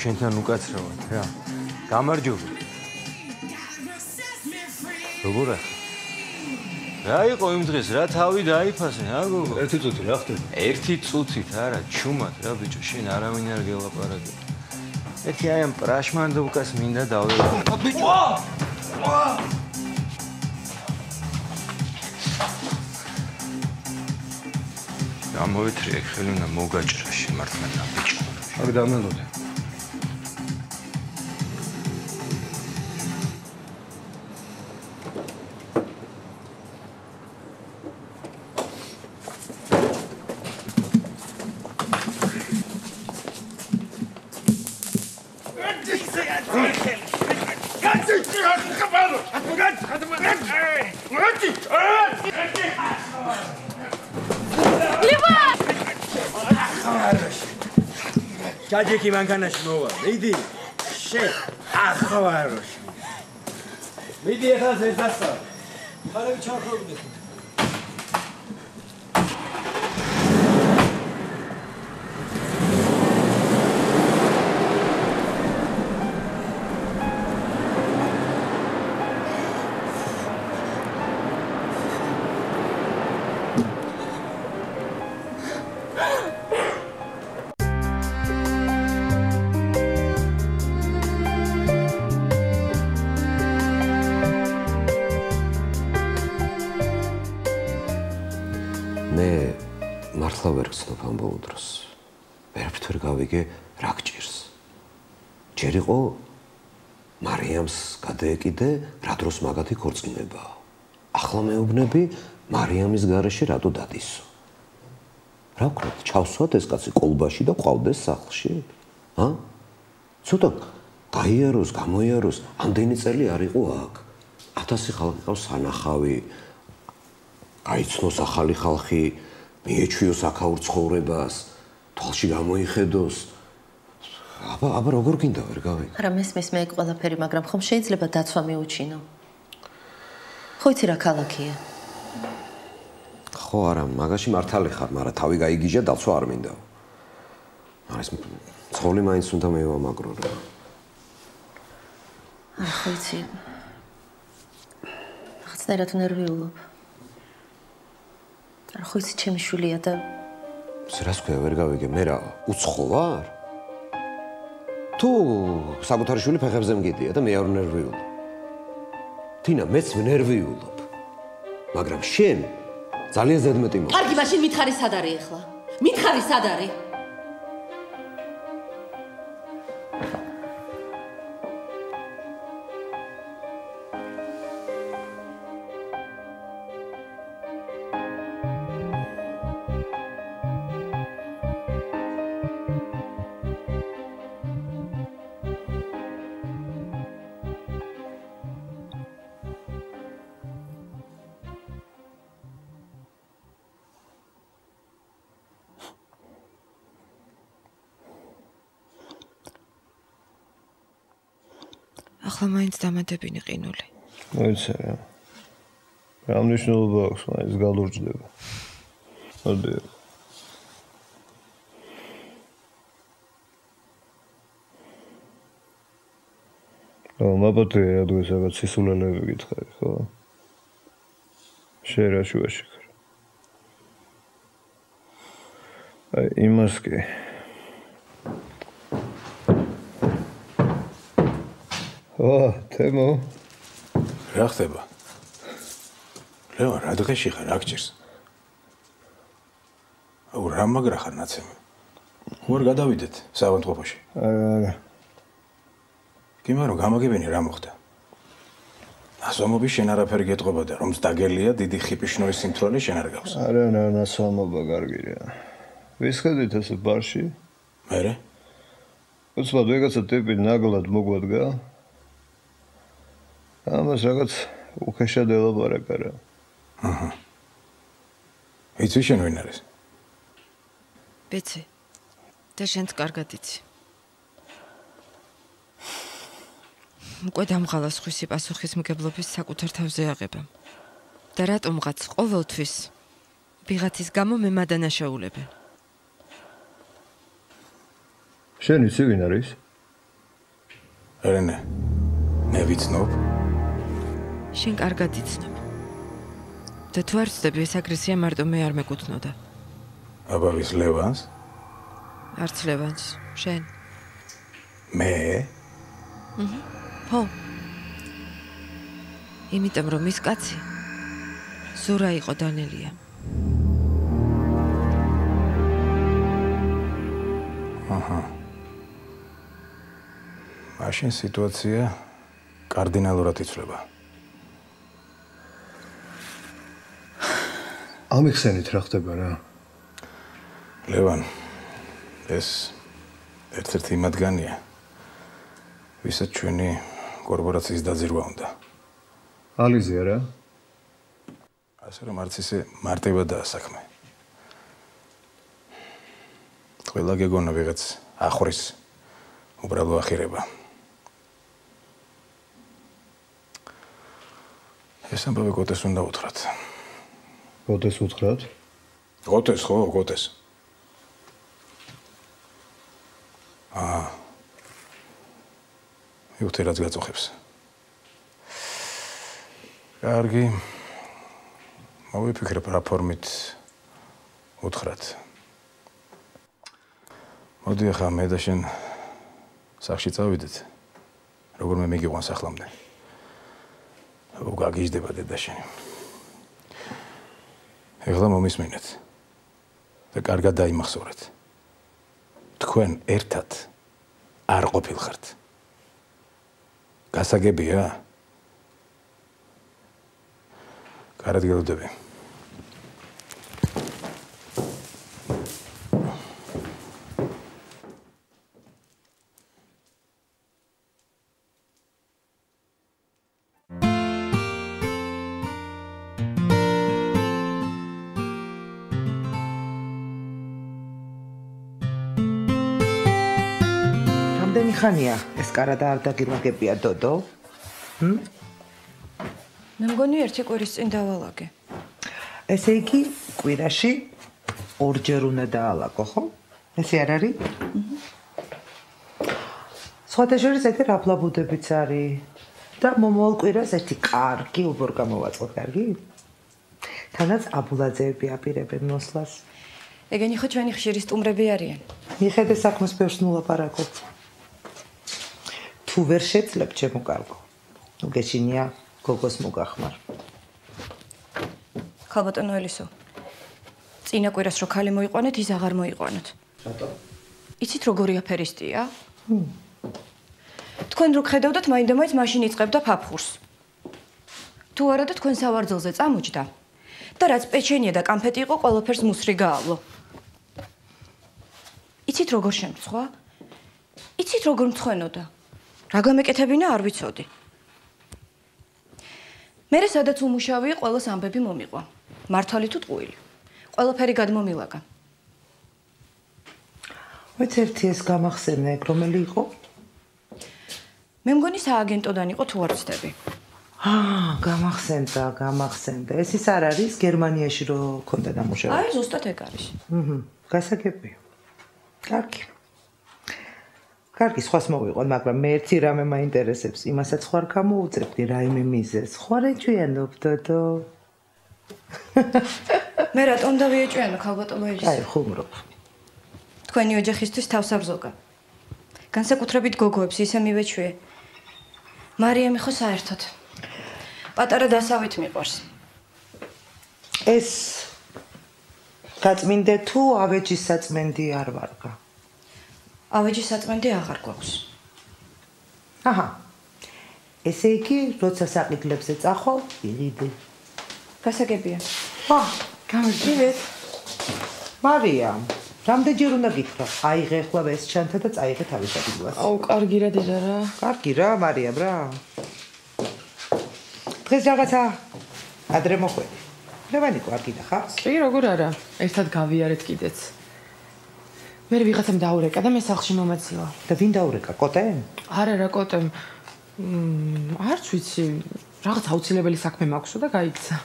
შენთან უკაცრავად რა. გამარჯობა. როგორ ახლა? რა იყო იმ დღეს, რა თავი დაიფასე, გოგო? ერთი წუთი რა ხდება? ერთი წუთით არა, ჩუმად რა ბიჭო, შენ არავინ არ გელაპარაკე. ერთი აი ამ პრაშმანდოვკას მინდა დავეღო. ბიჭო! გამოვეთრიე, ხელი უნდა მოგაჭრა შემართმენა ბიჭო. აქ დამელოდე. Ჩაჯექი მანქანაში მოვა. მიდი. შენ ახავაროში. მიდი ახლა ზესასა. ხარები ჩახობდე. ჯერ იყო მარიამს გადაეკიდე რა დროს მაგათი ქორწინებაა. ახლა მეუბნები მარიამის გარეშე რატო დადისო. რა ვქნათ, ჩავსვათ ეს კაცი კოლბაში და ყავდეს სახლში? ცოტა გაიაროს, გამოიაროს, ამდენი წელი არ იყო აქ. 1000 ხალხი ყავს სანახავი. გაიცნოს ახალი ხალხი, მიეჩვიოს აქაურ ცხოვრებას, თვალში გამოიხედოს. აბა როგორ გინდა ვერ გავიგე? არა მესმის მე ყველაფერი, მაგრამ ხომ შეიძლება დაცვა მიუჩინო? ხო იცი რა ქალაქია? ხო არა, მაგაში მართალი ხარ, მაგრამ თავი გაიგიჟა დაცვა არ მინდა. ეს ცხოველი მაინც უნდა მევამაგრო რა. ხო იცი. რაღაცნაირად ნერვიულობ. არა ხო იცი ჩემი შვილია და რას ქვია ვერ გავიგე, მე რა უცხო ვარ? თუ საკუთარი შვილი ფეხებზე მგიდია და მე არ ნერვიულობ. თინა, მეც ნერვიულობ. მაგრამ შენ ძალიან ზედმეტი მოხდა. კარგი, მაშინ მითხარი სად არის ახლა? მითხარი სად არის? ახლა მაინც დამადებინი ყინული. მოიცა რა. რა მნიშვნელობა აქვს, მაინც გალურჯდება. მოდი. მაბათე რა დღეს რაღაც სისულელეები გითხარი, ხო? შენ რა შუაში ხარ? აი, იმას კი. თემო. რა ხდება? ლევან, რა დღეში ხარ, რა გჭირს? აუ, რა მაგრა ხარ ნაცემი? ხوار გადავიდეთ საავადმყოფოში. არა. კიმარო, გამაგებინე რა მოხდა? ასომობის შენ არაფერი გეტყობა და რომს დაგელია დიდი ხიპიშნოის სიმთვრალე შენ არ გავს. არა, ნასვამობა კარგია. ვისხედით ესე ბარში? მერე? უცბად ვიღაცა ტიპი ნაგლად მოგვადგა. ამას რაღაც უხეშად ელაპარაკა რა. აჰა. იცი შენ ვინ არის? ბეცი. და შენც კარგად იცი. უკვე დამღალას ხვისი პასუხისმგებლობის საკუთარ თავზე აღებამ. და რატომღაც ყოველთვის ვიღაცის გამო მე მადანაშაულებენ. შენ იცი ვინ არის? ერენე. მე ვიცნობ. შენ კარგად იცნობ. და თუ არ ვცდები, ეს აგრესია მარტო მე არ მეკუთვნოდა. აბავის ლევანს? არც ლევანს, შენ. მე? ხო. იმიტომ რომ ის კაცი ზურა იყო დანელია. აჰა. მაშინ სიტუაცია კარდინალურად იცვლება. ამიხსენით რა ხდება რა? ლევან, ეს ერთ-ერთი მათგანია, ვისაც ჩვენი კორპორაციის დაძირვა უნდა. ალიზია რა? ასე რომ არც ისე მარტივადაა საქმე. ყველა გეგონა ვიღაც ახვრის უბრალო ახირება. ეს ამბავი კოტეს უნდა უთხრათ. კოტეს უთხრათ? კოტეს, ხო, კოტეს. მივხვდი რაც გაწუხებს. კარგი. მოვიფიქრებ რა ფორმით უთხრათ. მოდი ახლა მე და შენ სახში წავიდეთ. როგორ მე მიგიყვანს ახლამდე. გაგიჟდება დედა შენი. ეხლა მომისმინეთ. და კარგად დაიმახსოვრეთ. თქვენ ერთად არ ყოფილხართ. გასაგებია? კარად გელოდები. რამდენი ხანია ეს კარადა არ დაგილაგებია დოდო? მე მგონი ერთი კვირის წინ დავალაგე. ესე იგი კვირაში ორჯერ უნდა დაალაგო, ხო? ესე არ არის? სხვათა შორის ერთი რაფლაბუდებიც არის და მომავალ კვირას ერთი კარგი უბორ გამოვაწყოთ, კარგი? თანაც აბულაძეები აპირებენ მოსვლას. ეგენი ხო ჩვენი ხშირი სტუმრები არიან. მიხედე საქმის ბევრს ნულაპარაკობ. თუ ვერ შეძლებ ჩემო კარგო. ნუ გეჩინია გოგოს მოგახმარ. ხალბატონო ელისო. წინა კვირას რო ხალი მოიყვანეთ, ის აღარ მოიყვანოთ. რატო? იცით როგორი აფერისტია? თქვენ რო ხედავდათ, მაინდა-მაინც მაშინ იწყებდა ფაფხურს. თუ არა და თქვენ სავარძელზე წამოჯდა და რაც პეჩენია და კამფეტი იყო, ყველაფერს მუსრი გაავლო. იცით როგორ შემცხვა? იცით როგორ მცხვენოდა? რა გამეკეთებინა არ ვიცოდი. მერე სადაც უმუშავია, ყველას ამბები მომიყვა. მართალი თუ ტყუილი. ყველაფერი გადმომილაგა. ვეც ერთი ეს გამახსენე, რომელი იყო? მე მგონი სააგენტოდან იყო თუ არ ვცდები. გამახსენდა. ეს ის არ არის გერმანიაში რო ქონდა დამუშავება. აი, ზუსტად ეგ არის. გასაგებია. კარგი, სხვას მოვიყვან, მაგრამ მე ერთი რამე მაინტერესებს, იმასაც ხوار გამოუწევდი რაიმე მიზეზს. ხوار ეჭვიანობ, დოდო. მე რატომ დავიეჭვიანო, ხალბატონო ელისო? აი, ხუმრობ. თქვენი ოჯახისთვის თავს აბზოგა. განსაკუთრებით გოგოებს ისე მივეჩვიე. მარიამი ხო საერთოდ პატარა დასავით მიყვარს. ეს გაწმინდე თუ ავეჯის საწმენდი არ ვარგა? ავეჯის საწმენდი აღარ გვაქვს. აჰა. ესე იგი, როცა საყიდლებზე წახვალ, იყიდე. გასაგებია. გამარჯვებით. მარიამ, რამდენჯერ უნდა გითხრა? აიღე ახლა ეს ჩანთა და წაიღე თავის ადგილას. აუ, კარგი რა დედა რა. კარგი რა, მარიამ რა. დღეს რაღაცა ადრე მოხვედი. ლევანიკო არ გიდა ხარ? კი, როგორ არა? ერთად გავიარეთ კიდეც. მე ვიღაცამ დაურეკა და მე სახლში მომეცილა. და ვინ დაურეკა? კოტემ? არა რა კოტემ. არც ვიცი, რაღაც აუცილებელი საქმე მაქვსო და გაიქცა.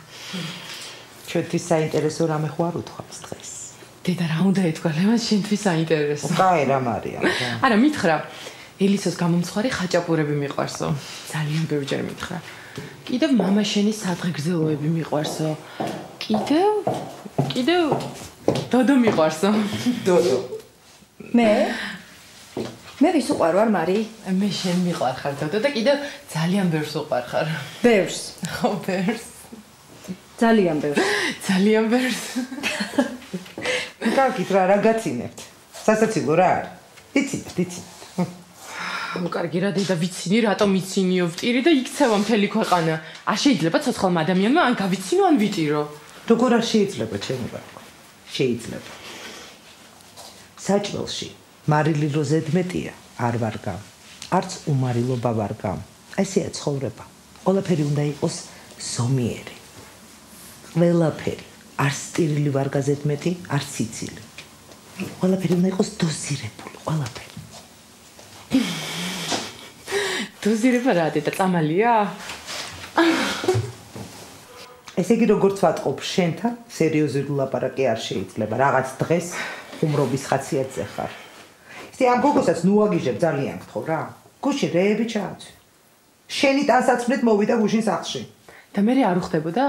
ჩვენთვის საინტერესო რამე ხო არ უთხოვს დღეს? დედა რა უნდა ეთქვა, ლევან შენთვის საინტერესო. კაი რა მარიამ. არა, მითხრა. ელისოს გამომცხარი ხაჭაპურები მიყვარსო. ძალიან ბევრჯერ მითხრა. კიდევ მამა შენი სადღეგრძელოები მიყვარსო. კიდევ დოდო მიყვარსო. დოდო. მე ვის უყვარ ვარ მარი? მე შენ მიყვარ ხარ დოდო და კიდევ ძალიან ბევრს უყვარ ხარ. ბევრს. ხო, ბევრს. ძალიან ბევრს. ძალიან ბევრს. კარგით რა გაცინებთ? სასაცილო რა არის? იცით. კარგი რა დედა ვიცინი, რატომ იცინიო ვტირი და იქცევა მთელი ქვეყანა. არ შეიძლება ცოცხალმა ადამიანმა ან გავიცინო ან ვიტირო. როგორ არ შეიძლება ჩემი ბარკო? შეიძლება. საჭმელში მარილილო ზედმეტია, არ ვარგა. არც უმარილობა ვარგა. ესეა ცხოვრება. ყველაფერი უნდა იყოს ზომიერი. ყველაფერი. არ სტირილი ვარგა ზედმეტი, არ სიცილი. ყველაფერი უნდა იყოს დოზირებული, ყველაფერი. დოზირება რა დედა წამალია? ესე იგი როგორც ვატყობ შენთან, სერიოზული ლაპარაკი არ შეიძლება. რაღაც დღეს ხუმრობის ხასიათზე ხარ. ისე ამ გოგოსაც ნუ აგიჟებ ძალიან გთხოვ რა. გუში რეები ჩააცვი. შენი ტანსაცმლით მოვიდა გუშინ სახლში. და მე არ უხდებოდა?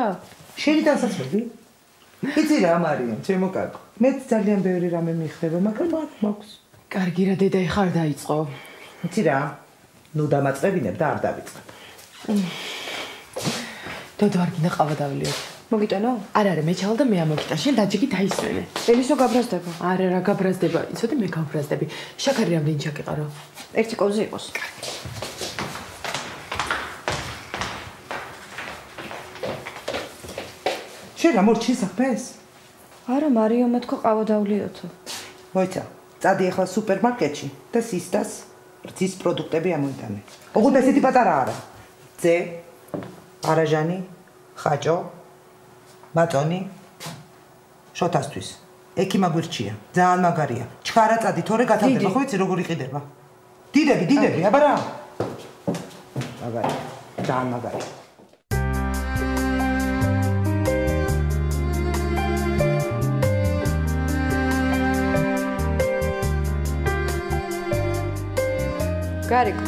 შენი ტანსაცმელი? იცი რა მარიამ, ჩემო კარგო. მე ძალიან ბევრი რამე მიხდება, მაგრამ არ მაქვს. კარგი რა დედა ეხარ დაიწყო. იცი რა? ნუ დამაწყებინებ და არ დავიწყებ. დოდო არ გინდა ყავა დავლიოთ. მოგიტანო? არა, მე ჩავალ და მე ამოგიტან. შენ დაჯიგი დაისვენე. ელისო გაბრაზდება. არა, რა გაბრაზდება? იცოდე მე გავბრაზდები. შაქარი რამდენი ჩაკიყარო? ერთი კოვზე იყოს. შენ რა მორჩი საქმეს? არა, მარიამმა თქვა ყავა დავლიოთო. მოიცა, წადი ახლა სუპერმარკეტში და სისტას რძის პროდუქტები ამოიტანე. ოღონდ ესეთი პატარა არა. ძე, არაჟანი, ხაჭო, მაწონი, შოთასთვის. ეკი მაგვირჩია, ძალიან მაგარია. ჩქარა წადი, თორე გათანდება, ხო იცი როგორ იყიდება? დიდები, აბა რა? მაგარია, ძალიან მაგარია. გარიკო.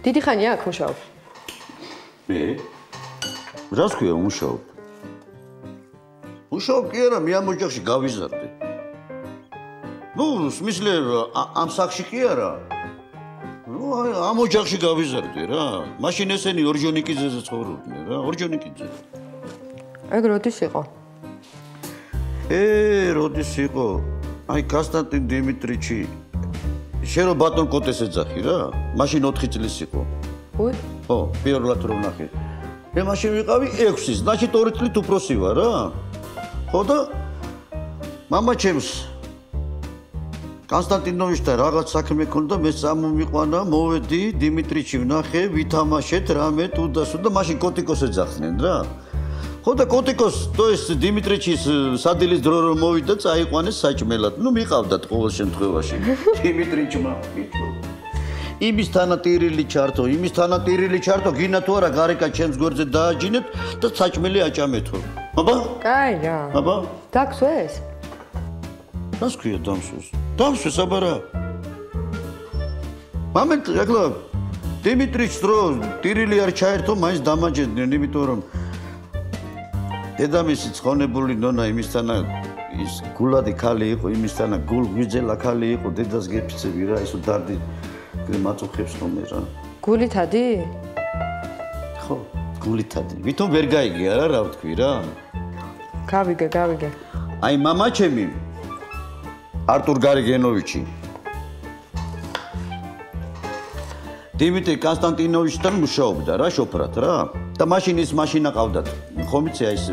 დიდი ხანია აქ მუშაობ? მე? რას ქვია მუშაობ? მუშაობ კი არა, მე ამ ოჯახში გავიზარდე. ნუ, სმისლე ამ სახში კი არა. ნუ, ამ ოჯახში გავიზარდე რა. მაშინ ესენი ორჯონიკიძეზე ცხოვრობდნენ რა, ორჯონიკიძე. ეგ როდის იყო? როდის იყო? აი, კონსტანტინ დიმიტრიჩი შენ რო ბატონ კოტეს ეძახი რა? მაშინ 4 წლის იყო. უი? ხო, პირველად რო ნახე. მე მაშინ ვიყავი 6-ის, значит 2 წლით უფროსი ვარ რა. ხო და мама ჩემს კონსტანტინოვიჩთან რაღაც საქმე ქონდა, მე წამომიყვანა, მოვედი, დიმიტრიჩი ვნახე, ვითამაშეთ რამე თუდასუ და მაშინ კოტიკოს ეძახდნენ რა. ხო და კოტიკოს то есть დიმიტრიჩის სადილის დრო რომ მოვიდა, წაიყვანეს საჭმელად. ნუ მიყავდათ ყოველ შემთხვევაში. დიმიტრიჩმა იმის თანატირილი ჩართო, გინა თუ არა გარეკა ჩემს გვერდზე დააჯინეთ და საჭმელი აჭამეთო. აბა? კაი რა. აბა? დაქსვეს? რას ქვია დამსვეს? დამსვეს აბა რა? მამეთ აკლა დიმიტრიჩს დრო ტირილი არ ჩაერთო, მაინც დამაჯედნენ, იმიტომ რომ დედამისი ცხონებული ნონა იმისთანა ის გულადი ქალი იყო, იმისთანა გულგვიძელა ქალი იყო, დედას გეფიცები რა, ისო დარდი მაწუხებს ხომე რა. გულითადი? ხო, გულითადი. ვითომ ვერ გაიგე არა, რა ვთქვი რა? გავიგე. აი მამა ჩემი არტურ გარიგენოვიჩი დიმიტრი კონსტანტინოვიჩთან მუშაობდა რა შოფრად რა და მაშინ ის მაშინა ყავდათ ხომ იცი აი ეს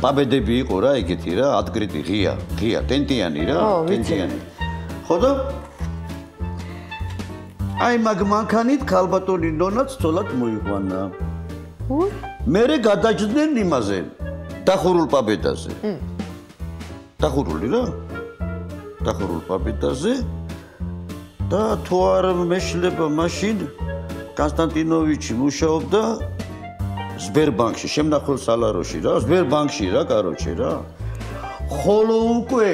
პაბედები იყო რა ეგეთი რა ატკრიტი ღია ტენტიანი რა ტენტიანი ხო და აი მაგ მანქანით ქალბატონი ნონაც ცოლად მოიყვანა მერე გადაჯდნენ იმაზე დახურულ პაბედაზე დახურული რა დახურულ პაბედაზე და თუ არ მეშლება მაშინ კონსტანტინოვიჩი მუშაობდა სბერბანკში შემნახულ სალაროში რა სბერბანკში რა კაროჩე რა ხოლო უკვე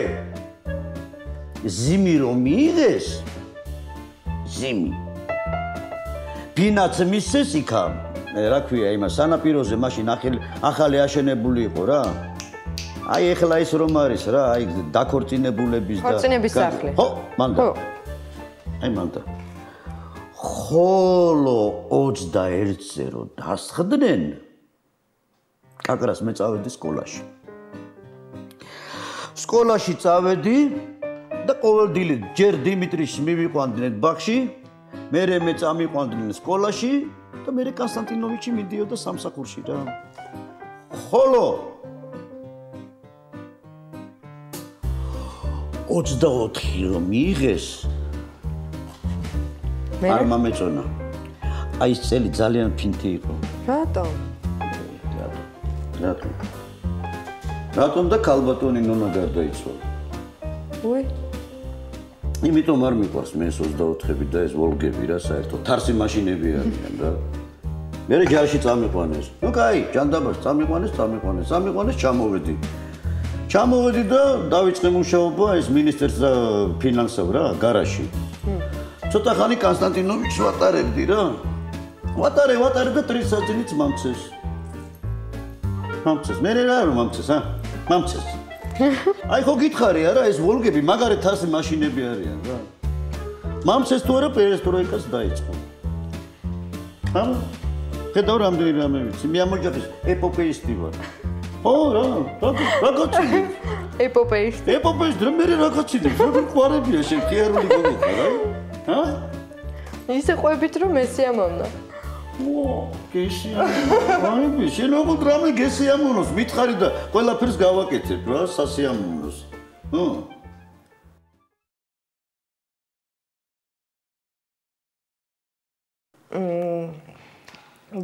ზიმი რომ მიიღეს ზიმი ფინანს მისცეს იქა რა ქვია იმას სანაპიროზე მაშინ ახალი აშენებული იყო რა აი ეხლა ის რომ არის რა აი დაქორწინებულების და ქორწინების სახლი ხო მანდა აი მანდა ხოლო 21-ზე რო დასხდნენ კაკრას მე წავედი სკოლაში წავედი და ყოველდღე ჯერ დიმიტრიშს მივიყვანდნენ ბაღში მერე მე წამიყვანდნენ სკოლაში და მერე კონსტანტინოვიჩი მიდიოდა სამსახურში რა ხოლო 24 რომ მიიღეს არ მომეწონა აი ეს წელი ძალიან ფინთი იყო რატომ რატომ და ქალბატონი ნონა გარდაიცვალა უი იმიტომ არ მიყვარს მე 24-ები და ეს ვოლგები რა საერთოდ თარსი მაშინები არიან რა მე ჯარში წამიყვანეს ნუ კაი ჯანდაბას წამიყვანეს ჩამოვედი და დავიწყე მუშაობა ეს მინისტრს და ფინანსов რა გარაში ცოტა ხანი კონსტანტინოვიჩს ვატარებდი რა ვატარე და ტრისაძინიც მომწეს მე რა რომ მომწეს აი ხო გითხარი არა ეს ვოლგები მაგარი თასი მაშინები არიან რა მომწეს თუ არა პერესტროიკას დაიწყო ხედავ რამდენი რამე ვიცი მე ამოჯახის ეპოპეისტი ვარ ო რა გაწიდი ეპოპეისტი მე რა გაწიდი როგორ ყარებია შენ ქიარული გოგო რა ისე ყვებით რომ მესიამოვნა გესიამოვნო შენ როგორ რამე გესიამოვნოს მითხარი და ყველაფერს გავაკეთებ რა სასიამოვნოს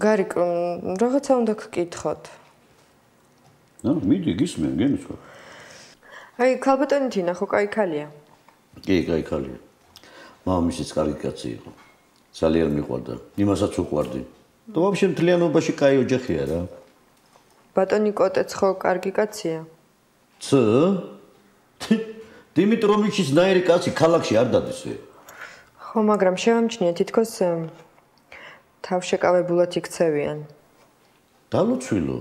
გარიკ რაღაცა უნდა გკითხოთ მიდი გისმენ გემისვა აი ქალბატონი თინა ხო კაი ქალია კი კაი ქალია მამამისიც კარგი კაცი იყო ძალიან მიყვარდა იმასაც უყვარდი და ვაფშე მთლიანობაში კაი ოჯახია რა ბატონი კოტეც ხო კარგი კაცია დიმიტროვიჩის ნაირი კაცი ქალაქში არ დადის ხო მაგრამ შევამჩნია თითქოს თავშეკავებულად იქცევიან დალოცვილო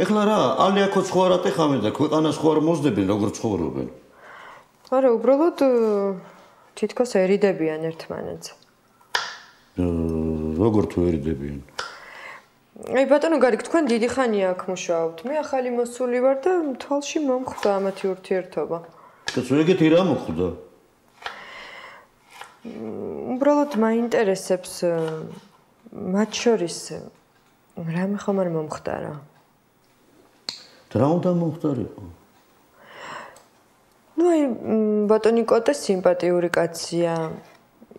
ეხლა რა ალიაკო ცხოვრად ეხამენ და ქვეყანას ხო არ მოსდებენ როგორ ცხოვრობენ არა უბრალოდ თითქოს ერიდებიან ერთმანეთს როგორ თუ ერიდებიან აი ბატონო გარიგ თქვენ დიდი ხანია აქ მუშაობთ მე ახალი მოსული ვარ და თვალში მომხვდა ამათი ურთიერთობა კაცო ეგეთი რა მოხვდა უბრალოდ მაინტერესებს მათ შორის რამე ხომ არ მომხდარა რა უნდა მომხდარიყო ნუ აი ბატონი კოტე სიმპათიური კაცია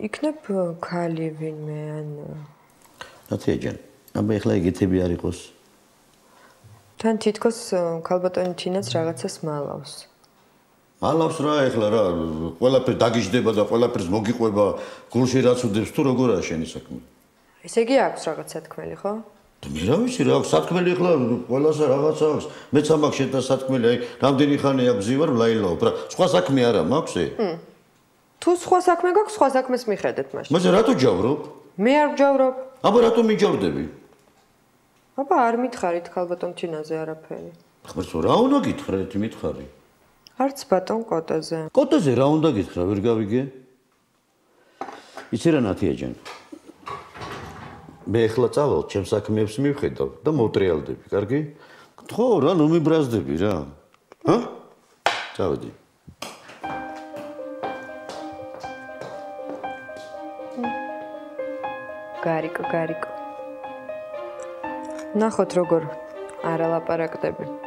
იქნებ ქალი ვინმე ან ნათია ჯან აბა ეხლა ეგეთები არ იყოს თან თითქოს ქალბატონი თინაც რაღაცას მალავს რა ეხლა რა ყველაფერი დაგიждდება და ყველაფერს მოგიყვება გულში რაც უდებს თუ როგორაა შენი საქმე ესე იგი აქვს რაღაც სათქმელი ხო მე რა ვიცი რა აქვს სათქმელი ეხლა ყველასა რაღაცა აქვს მეც ამაქვს შენ და სათქმელი აი რამდენი ხანი აქვს ზივარ ლაილაობ რა სხვა საქმე არა მაქვს თუ სხვა საქმე გაქვს სხვა საქმეს მიხედეთ მაშინ მაგრამ რატო ჯავრობ მე არ ვჯავრობ აბა რატო მიჯავრდები აბა არ მითხარით ქალბატონ თინაზე არაფერი ხმარცო რა უნდა გითხრათ მითხარი არც ბატონ კოტოზე. კოტოზე რა უნდა გითხრა, ვერ გავიგე? იცი რა ნათია ჯან. მე ახლა წავალ, ჩემს საქმეებს მივხედავ და მოტრიალდები, კარგი? ხო, რა, ნუ მიბრაზდები რა. ჰა? წავედი. გარიკო. ნახოთ როგორ არ ალაპარაკდები.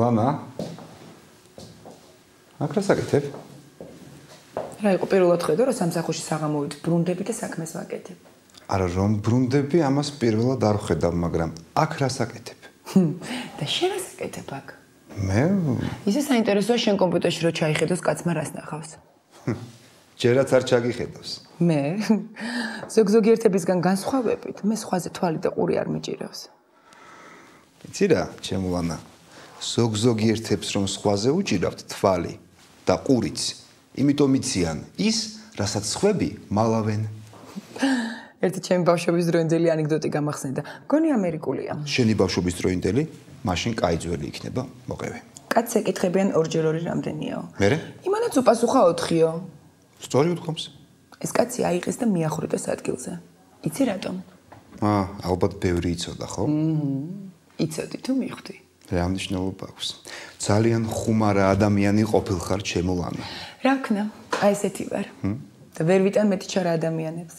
ლანა აქ რა საკეთებ? რა იყო პირველად ხედო რომ სამსახურში საღამოვით ბრუნდები და საქმეს ვაკეთებ. არა რომ ბრუნდები ამას პირველად არ ხედავ, მაგრამ აქ რა საკეთებ? და შენ რა საკეთებ აქ? მე ისე საინტერესოა შენ კომპიუტერში რო ჩაიხედოს კაცმა რას ნახავს. ჯერაც არ ჩაგიხედავს. მე ზოგიერთებისგან განსხვავებით მე სხვაზე თვალი და ყური არ მიჭირავს. იცი რა, ჩემო ლანა, ზოგიერთებს რომ სხვაზე უჭირავთ თვალი და ყურიც, იმიტომ იციან ის, რასაც სხვები მალავენ. ერთი ჩემი ბავშვობის დროინდელი ანეკდოტი გამახსენდა. გონი ამერიკულია. შენი ბავშვობის დროინდელი, მაშინ კაი ძველი იქნება, მოყევი. კაცს ეკითხებიან ორჯერ ორი რამდენიაო. მერე? იმანაც უპასუხა 4-იო. სწორი უთქვამს. ეს კაცი აიღეს და მიახურეს ადგილზე. იცი რატომ? ალბათ ბევრი იცოდა, ხო? იცოდი თუ მიხვდი. რა მნიშვნელობა აქვს? ძალიან ხუმარა ადამიანი ყოფილხარ, ჩემო ლანა. რა ქნა? აი ესეთი ვარ. და ვერ ვიტან მეტი ჩარა ადამიანებს.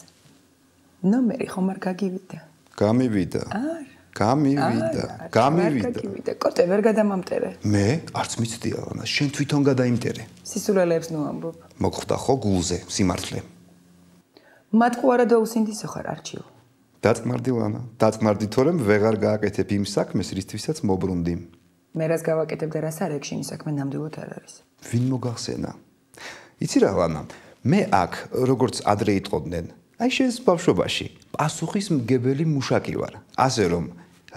ნომერი ხომ არ გაგივიდა? გამივიდა. გამივიდა. კოტე ვერ გადამამტერე. მე არც მიცდია ლანა, შენ თვითონ გადაიმტერე. სისულელეებს ნუ ამბობ. მოგხვდა ხო გულზე, სიმართლე. მათკუ არა დაუსინდისო ხარ არჩილ. დაწმარდი ლანა, დაწმარდი თორემ ვეღარ გააკეთებ იმ საქმეს, რისთვისაც მობრუნდი. მე რას გავაკეთებ და რას არ ეგ შენი საქმე ნამდვილად არ არის. ვინ მოგახსენა? იცი რა ლანა, მე აქ როგორც ადრე იტყოდნენ, აი შენს ბავშვობაში, პასუხის მგებელი მუშაკი ვარ. ასე რომ,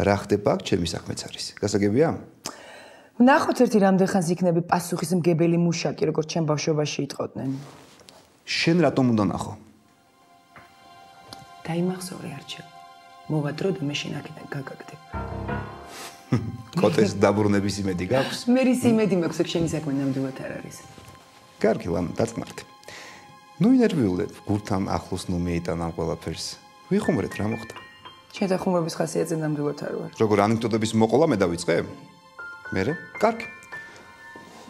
რა ხდება აქ ჩემი საქმეც არის. გასაგებია? ნახოთ ერთი რამდენ ხანს იქნები პასუხის მგებელი მუშაკი, როგორც ჩემ ბავშვობაში იტყოდნენ. შენ რატომ უნდა ნახო? დაიმახსოვრე არჩილ. მოვადრო და მე შენ აქედან გაგაგდებ. კოტეს დაბრუნების იმედი გაქვს? მე რის იმედი მაქვს, ეგ შენი საქმე ნამდვილად არ არის. კარგი, ლანა, დაწმარდი. ნუ ინერვიულებ, გურთან ახლოს ნუ მეიტან ამ ყველაფერს. ვიხუმრეთ რა მოხდა. შენთან ხუმრობის ხასიათზე ნამდვილად არ ვარ. როგორ ანეკდოტების მოყოლა მე დავიწყე? მერე? კარგი.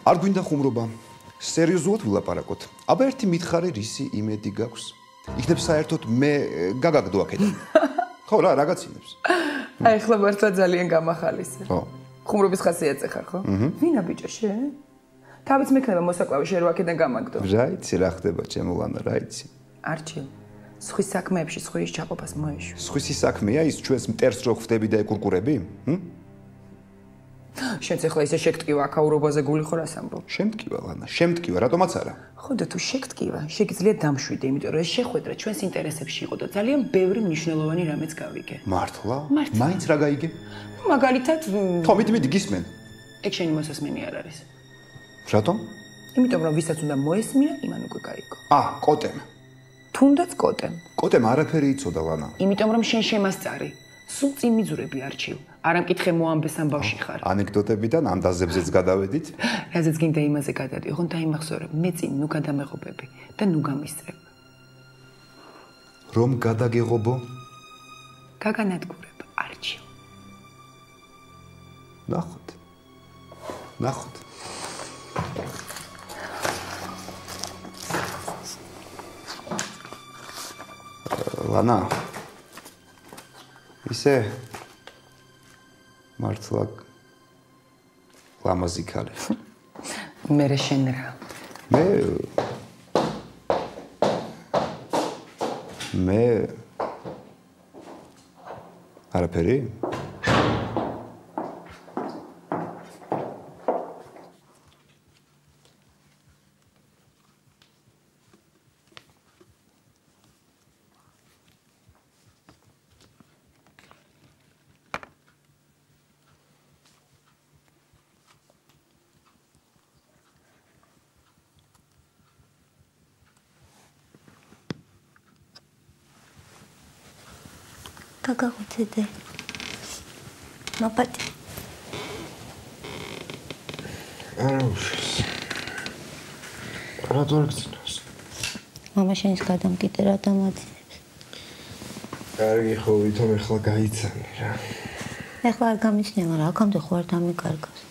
არ გვინდა ხუმრობა. სერიოზულად ვილაპარაკოთ. აბა ერთი მითხარი რისი იმედი გაქვს? იქნებ საერთოდ მე გაგაგდო აქედან. ხო რა, რაღაცინებს. აი ხლა მართლა ძალიან გამახალისე. ხო. ხუმრობის ხასიათზე ხარ, ხო? ვინა ბიჭო შენ? თავიც მექნება მოსაკლავი შენ რო აქედან გამაგდო. რა იცი რა ხდება ჩემო ლანა, რა იცი? არჩილ. სხვის საქმეებში სხვის ჩაყოფას მოეშვი. სხვისი საქმეა ის ჩვენს მტერს რო ხვდები და ეკურკურები? შენც ახლა ისე შეგტკივა აქაურობაზე გული ხო რას ამბობ? შემტკივა ლანა, შემტკივა, რატომაც არა? ხო და თუ შეგტკივა, შეგიძლია დამშვიდე, იმიტომ რომ ეს შეხვედრა ჩვენს ინტერესებში იყო და ძალიან ბევრი მნიშვნელოვანი რამეც გავიგე. მართლა? მაინც რა გაიგე? მაგალითად, მიდი გისმენ. ეგ შენი მოსასმენი არ არის. რატომ? იმიტომ რომ ვისაც უნდა მოესმია, იმან უკვე გაიგო. კოტემ. თუნდაც კოტემ. კოტემ არაფერი იცოდა ლანა. იმიტომ რომ შენ შემასწარი. სულ წინ მიძურები არჩილ. არ ამკითხე მოამბეს ამბავში ხარ. ანეკდოტებიდან ანდაზებზეც გადავედით. რაზეც გინდა იმაზე გადადი, ოღონდ დაიმახსოვრე, მე წინ ნუ გადამეღობები და ნუ გამისწრებ. რომ გადაგეღობო? გაგანადგურებ არჩილ. ნახოთ. ლანა. ისე მართლა ლამაზი ქალი. მე შენ რა? მე არაფერი? გაგაღვიძე. მაპატი. არა უშავს. რა დორგცნოს? მამა შენის გადამკიდე რა დამაძინებს. კარგი ხო ვითომ ეხლა გაიცანი რა. ეხლა არ გამიცნია, მაგრამ აქამდე ხო არ დამიკარგავს.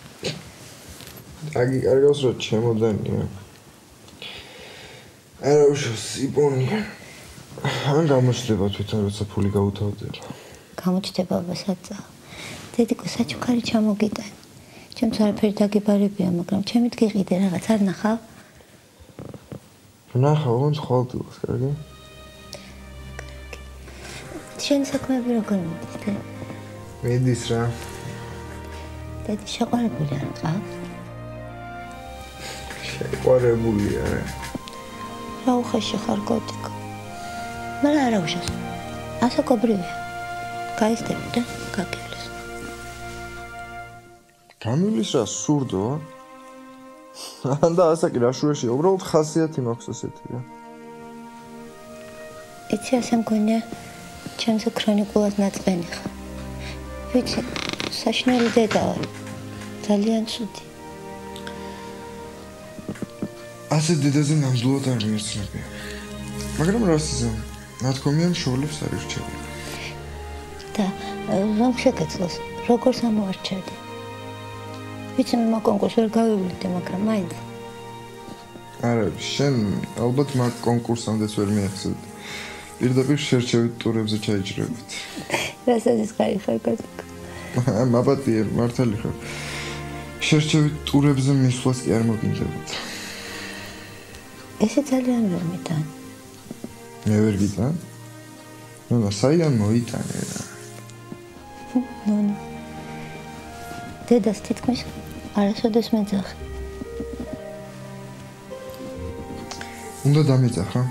დაგიკარგავს რა ჩემოდანია. არა უშავს იპონია. ან გამოჩდება თვითონ როცა ფული გაუთავდება. გამოჩდება ბასაცა. დედიკო საჩუქარი ჩამოგიტან. ჩემს არაფერი დაგიბარებია, მაგრამ ჩემით გიყიდე რაღაც არ ნახავ? ნახავ, ոնց ხვალდილს, კარგი? შენ საქმეები როგორ მიდის? მიდის რა. დედი შეყვარებული არ ყავს? შეყვარებულია რა. რა უხეში ხარ კოტიკო? მაგრამ არა უშავს. ასაკობრივია. გაიზრდები და გაგივლის. გამივლის რა სურდო? ანდა ასაკი რა შუაში, უბრალოდ ხასიათი მაქვს ასეთი რა. იცი ასე მგონია, ჩემზე ქრონიკულად ნაწყენი ხარ. ვიცი, საშინელი დედა ვარ. ძალიან ცუდი. ასე დედაზე ნამდვილად არ მიეცნობია. მაგრამ რას იზამ? ნათქვამია მშობლებს არ ირჩევია. და რომ შეგეძლოს, როგორ სამოვარჩევდი? ვიცი, მე კონკურსს ვერ გავივლიდე, მაგრამ მაინც. არა, შენ ალბათ მაგ კონკურსამდეც ვერ მიაღწევ. პირდაპირ შერჩევით ტურებზე ჩაიჭრებით. რასაც ხარი ხარ კოტიკო? მაპატიე, მართალი ხარ. შერჩევით ტურებზე მისვლას კი არ მოგინდებოდ. ესე ძალიან ვერ მიტან. მე ვერ გიტან? ნუ, საიდან მოიტანე რა. ნუ. დედას თითქმის არასოდეს მეძახე. უნდა დამეძახა?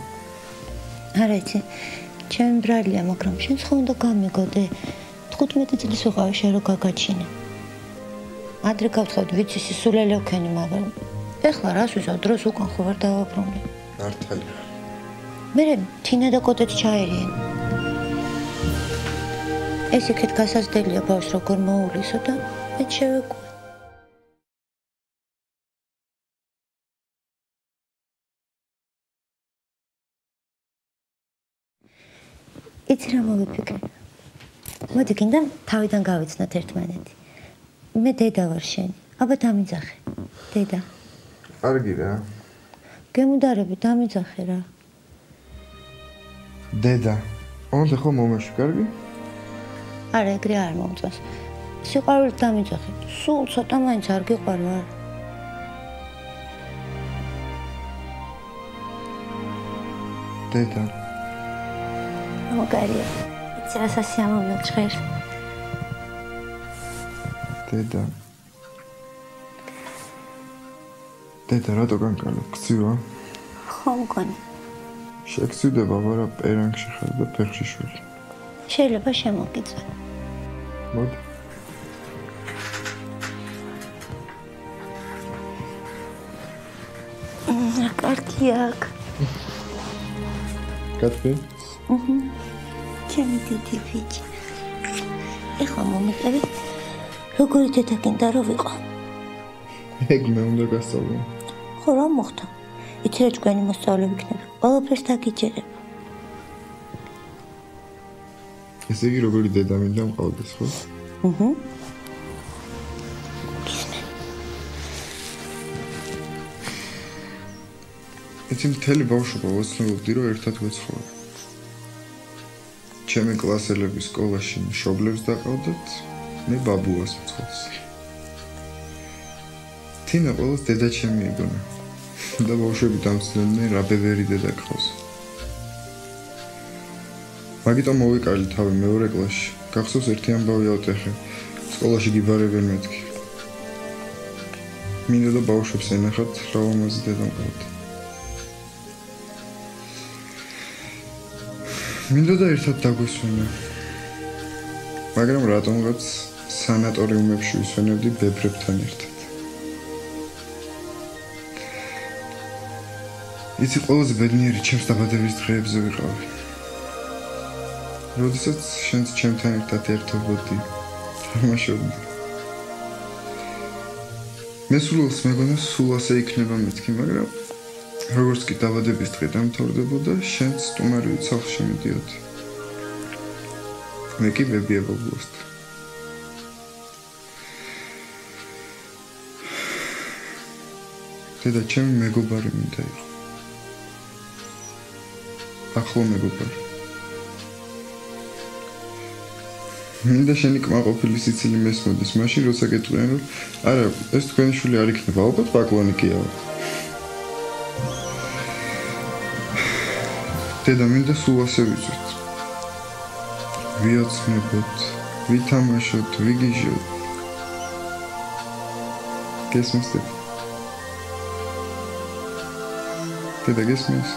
არა იცი, ჩემი ბრალია, მაგრამ შენ ხო უნდა გამიგოდე. 15 წლის ვიყავი შენ რო გაგაჩინე. ადრე გავთხოვდი ვიცი სისულელე ვქენი, მაგრამ ეხლა რას ვიზავ დროს უკან ხო ვარ დავაბრუნე. მართალი. მე თინა და კოტეთი ჩაერიენ. ეს იქეთ გასაზრდელია ბავშვს როგორ მოულისო და მე შევეკვა. იცი რა მოვიფიქრე? მოდი გინდა თავიდან გავიცნოთ ერთმანეთი. მე დედა ვარ შენი. აბა დამიძახე. დედა. კარგი რა. გემუდარები დამიძახე რა. დედა. ოღონდ ხო მომეში, კარგი? არა, ეგრე არ მომწონს. სიყვარულით დამიძახე. სულ ცოტა მაინც არ გიყვარ ვარ. დედა. მაგარია. იცი რა სასიამოვნო ჭხერს. დედა. დედა, რატო განკარგეთ? გცივა? ხო მგონი. შეგცივდება, მაგრამ პერანგში ხარ და ფეხში შვილი. შეიძლება შემოგიწვა. მოდი. რა კარგია აქ. კაცი? ჩემი დიდი ბიჭი. ეხლა მომიტევი, როგორი დედა გინდა რომ ვიყო? ეგ მე უნდა გასწავლო. ხო რა მოხდა? იცი რა ჭკვიანი მოსწავლე ვიქნები, ყველაფერს დაგიჯერებ. ესე იგი როგორი დედა მინდა მყავდეს, ხო? იცი მთელი ბავშვობა ვოცნობდი, რომ ერთად ვეცხოვრობ. ჩემი კლასელები სკოლაში მშობლებს დაყავდათ, მე ბაბუას ვცხოვრობ. თინა ყველას დედა ჩემი ეგონა. და ბავშვები დამცნდნენ რა ბებერი დედა ყავს. მაგიტომ მოვიკარდი თავი მეორე კლასში. გახსოვს ერთი ამბავი ავტეხე. სკოლაში გიბარებენ მეთქი. მინდა და ბავშვებს ენახათ რა ლამაზი დედა მყავდა. მინდა და ერთად დაგვისვენა. მაგრამ რატომღაც სანატორიუმებში ვისვენებდი ბებრებთან ერთად. იცი ყველაზე ბედნიერი ჩემს დაბადების დღეებზე ვიყავი. როდესაც შენც ჩემთან ერთად ერთობოდი, თამაშობდი. მე სულს მეგონა სულ ასე იქნება მეთქი, მაგრამ როგორც კი დაბადების დღე დამთავრდებოდა, შენც სტუმარი სახლში მიდიოდი. მე კი ბებია ბაბუასთან. დედა ჩემი მეგობარი მინდა იყო. ახლო მეგობარი. მინდა შენი კმაყოფილი სიცილი მესმოდეს, მაშინ როცა გეტყვიან, რომ არა, ეს თქვენი შვილი არ იქნება, ალბათ ბაკლანი კია. დედა მინდა სულ ასე ვიცოთ. ვიოცნებოთ, ვითამაშოთ, ვიგიჟოთ. გესმის დედა? დედა გესმის?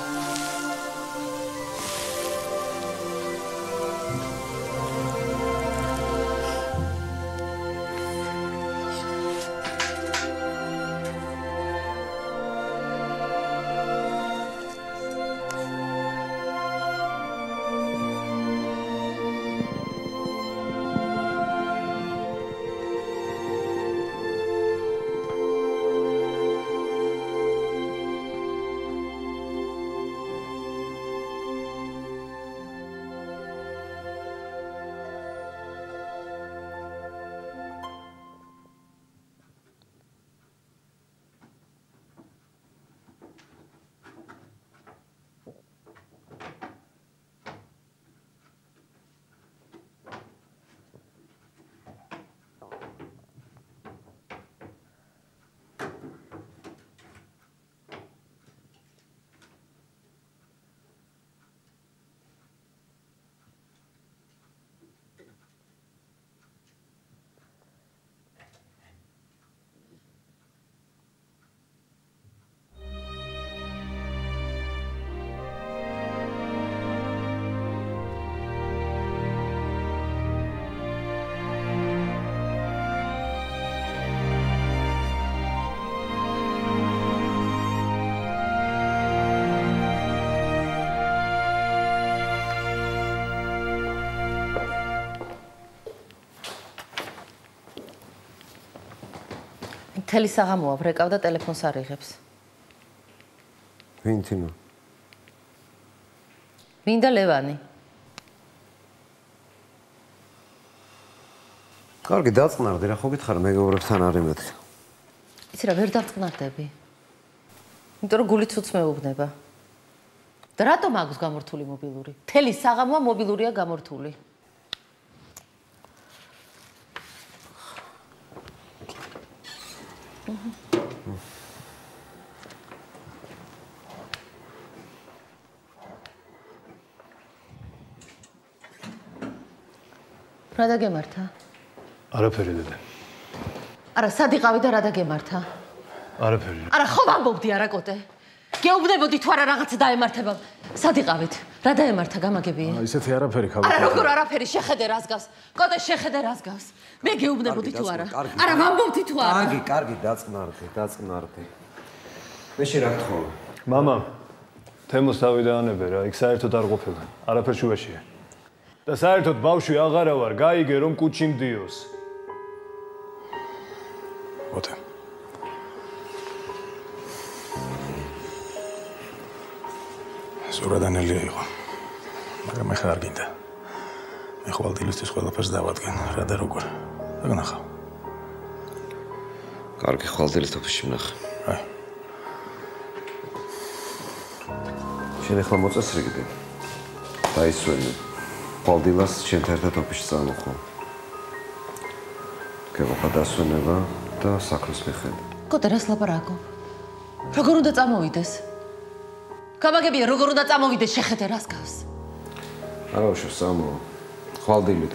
მთელი საღამოა ვრეკავ და ტელეფონს არ იღებს. ვინ თინო? მინდა ლევანი. კარგი, დაწყნარდი რა, ხო გითხარ მეგობრებთან არის მეთქი. იცი რა, ვერ დავწყნარდები. იმიტომ რომ გულით უც მეუბნება. და რატომ აქვს გამორთული მობილური? მთელი საღამოა მობილურია გამორთული. რა დაგემართა? არაფერი დედა. არა, სად იყავი და რა დაგემართა? არაფერი. არა, ხო ვამბობდი არა კოტე. გეუბნებოდი თუ არა რაღაცა დაემართება. სად იყავით? რა დაემართა გამაგებია? ისეთი არაფერი ხალხი. არა, როგორ არაფერი, შეხედე რას გავს. კოტე, შეხედე რას გავს. მე გეუბნებოდი თუ არა. არა, ვამბობდი თუ არა. კარგი, დაწყნარდი. მე შე რა გთხოვ? მამა, თემოს თავი დაანებე რა, იქ საერთოდ არ ყოფილა. არაფერ შუაშია. და საერთოდ ბავშვი აღარა ვარ, გაიგე რომ კუჩი მდიოს. ოტე. სურადანელია იყო. მაგრამ მე ხარ გინდა. მე ხვალ დილისთვის ყველაფერს დავადგენ, რა და როგორ. დაგნახავ. კარგი, ხვალ დილით ოფისში ვნახე. აი. შენ ახლა მოწესრიგდი. დაისვენი. ხვალდილას შენთან ერთად ოფისში წამოხო. გეღობა დასვენება და საქმის მიხედა. კოტე, რას ლაპარაკობ? როგორ უნდა წამოვიდეს? გამაგებია, როგორ უნდა წამოვიდეს, შეხედე რას გავს. არა უშო, სამო. ხვალდილით.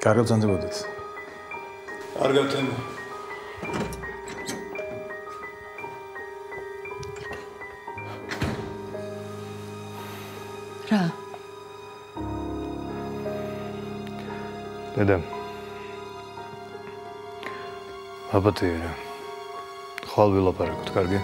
კარგად ძანდებოდეთ. კარგად თემო. რა? დედა. აბათია რა. ხვალ ვილაპარაკოთ, კარგი?